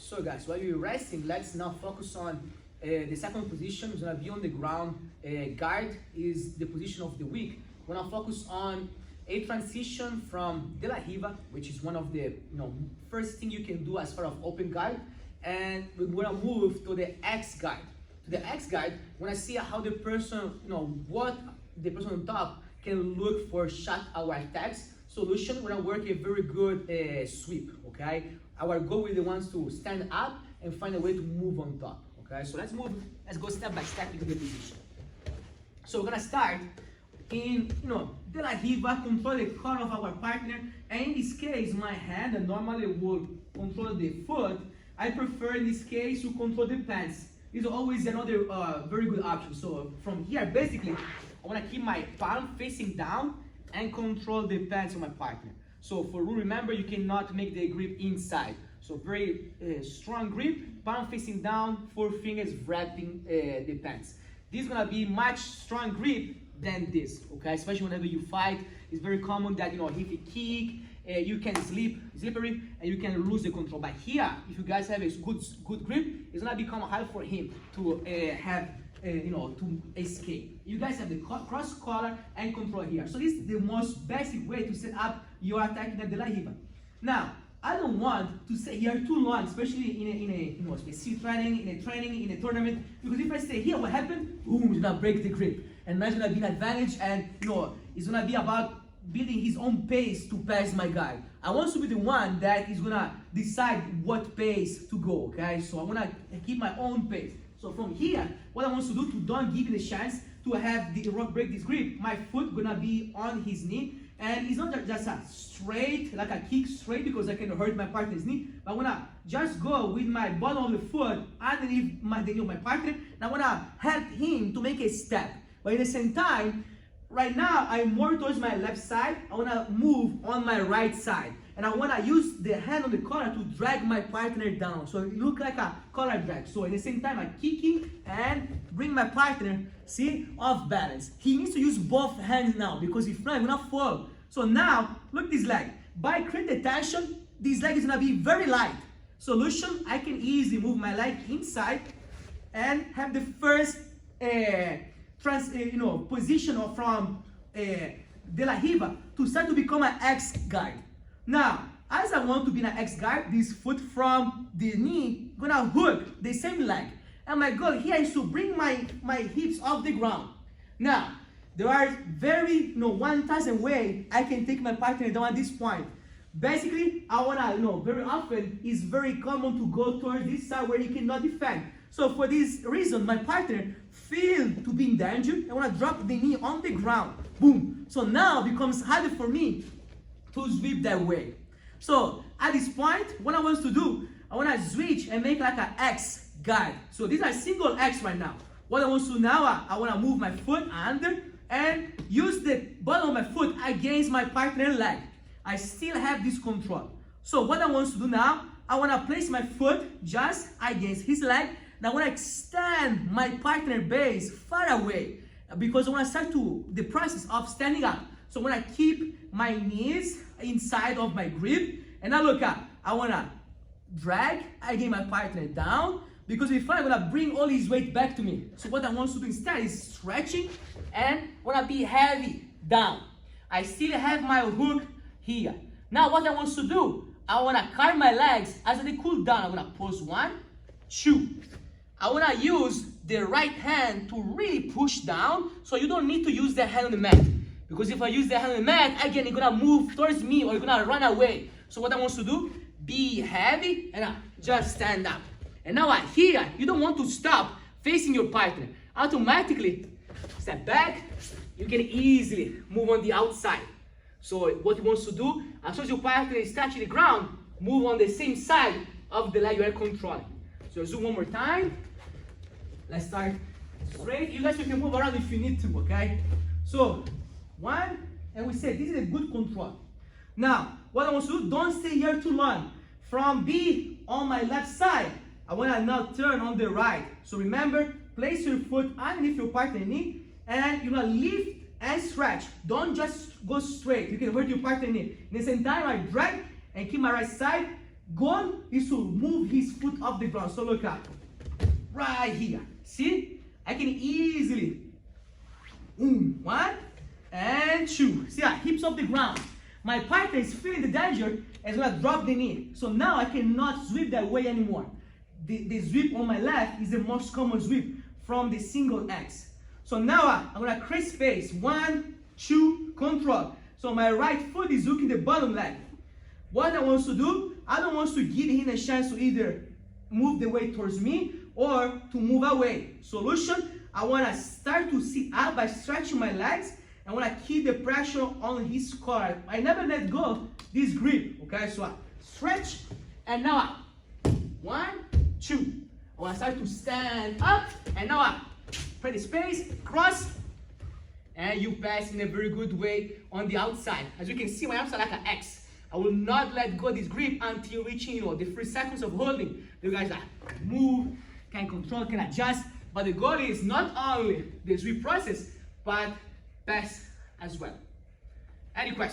So guys, while you're resting, let's now focus on the second position. It's gonna be on the ground. Guard is the position of the week. We're gonna focus on a transition from de la Riva, which is one of the first thing you can do as far as open guard, and we're gonna move to the X guard. To the X guard, we're gonna see how the person, what the person on top can look for shot our attacks. Solution, we're gonna work a very good sweep, okay? Our goal really wants to stand up and find a way to move on top, okay? So let's go step by step into the position. So we're gonna start in, de la Riva, control the core of our partner, and in this case, my hand, that normally would control the foot, I prefer in this case to control the pants. This is always another very good option. So from here, basically, I wanna keep my palm facing down and control the pants of my partner. So for rule, remember, you cannot make the grip inside. So very strong grip, palm facing down, 4 fingers wrapping the pants. This is gonna be much strong grip than this, okay? Especially whenever you fight, it's very common that, if you kick, you can slippery, and you can lose the control. But here, if you guys have a good grip, it's gonna become hard for him to have to escape. You guys have the cross collar and control here. So this is the most basic way to set up your attack in de la Riva. Now, I don't want to stay here too long, especially in a specific training, in a tournament, because if I stay here, what happened? Boom, it's gonna break the grip. And that's gonna be an advantage, and it's gonna be about building his own pace to pass my guy. I want to be the one that is gonna decide what pace to go, okay? So I wanna keep my own pace. So from here, what I want to do to don't give the chance to have the rock break this grip, my foot gonna be on his knee, and it's not just a straight, like a kick straight, because I can hurt my partner's knee, but I wanna just go with my bottom of the foot underneath my partner, and I wanna help him to make a step. But at the same time, right now, I'm more towards my left side. I wanna move on my right side. And I wanna use the hand on the collar to drag my partner down. So it looks like a collar drag. So at the same time, I'm kicking and bring my partner, see, off balance. He needs to use both hands now, because if not, I'm gonna fall. So now, look this leg. By creating the tension, this leg is gonna be very light. Solution, I can easily move my leg inside and have the first position from de la Riva to start to become an X guard. Now, as I want to be an X guard, this foot from the knee gonna hook the same leg. And my goal here is to bring my hips off the ground. Now, there are very 1,000 ways I can take my partner down at this point. Basically, I wanna, very often it's very common to go towards this side where you cannot defend. So for this reason, my partner feel to be in danger. I wanna drop the knee on the ground. Boom. So now it becomes harder for me to sweep that way. So at this point, what I want to do, I wanna switch and make like an X guard. So these are single X right now. What I want to do now, I wanna move my foot under and use the bottom of my foot against my partner's leg. I still have this control. So what I want to do now, I wanna place my foot just against his leg. Now I want to extend my partner base far away, because I want to start the process of standing up. So I want to keep my knees inside of my grip, and now look up. I want to drag again my partner down, because if I'm going to bring all his weight back to me. So what I want to do instead is stretching and want to be heavy down. I still have my hook here. Now what I want to do, I want to carve my legs as they cool down. I'm going to pose 1, 2. I want to use the right hand to really push down, so you don't need to use the hand on the mat. Because if I use the hand on the mat, again, you're going to move towards me or you're going to run away. So what I want to do, be heavy and just stand up. And now here, you don't want to stop facing your partner. Automatically, step back, you can easily move on the outside. So what you want to do, as soon as your partner is touching the ground, move on the same side of the leg you are controlling. So zoom one more time. Let's start straight. You guys can move around if you need to, okay? So 1, and we said this is a good control. Now, what I want to do, don't stay here too long. From B on my left side, I want to now turn on the right. So remember, place your foot underneath your partner's knee, and you're going to lift and stretch. Don't just go straight. You can hurt your partner's knee. In the same time, I drag and keep my right side. Goal is to move his foot foot off the ground. So look up, right here. See? I can easily, 1 and 2. See, hips off the ground. My partner is feeling the danger as well as drop the knee. So now I cannot sweep that way anymore. The sweep on my left is the most common sweep from the single X. So now I'm gonna create space. 1, 2, control. So my right foot is hooking the bottom leg. What I want to do, I don't want to give him a chance to either move the weight towards me or to move away. Solution, I wanna start to sit up by stretching my legs. I want to keep the pressure on his core. I never let go this grip. Okay, so stretch, and now 1, 2. I want to start to stand up, and now create space, cross, and you pass in a very good way on the outside. As you can see, my arms are like an X. I will not let go of this grip until reaching, the 3 seconds of holding. You guys move, can control, can adjust, but the goal is not only the sweep process, but pass as well. Any questions?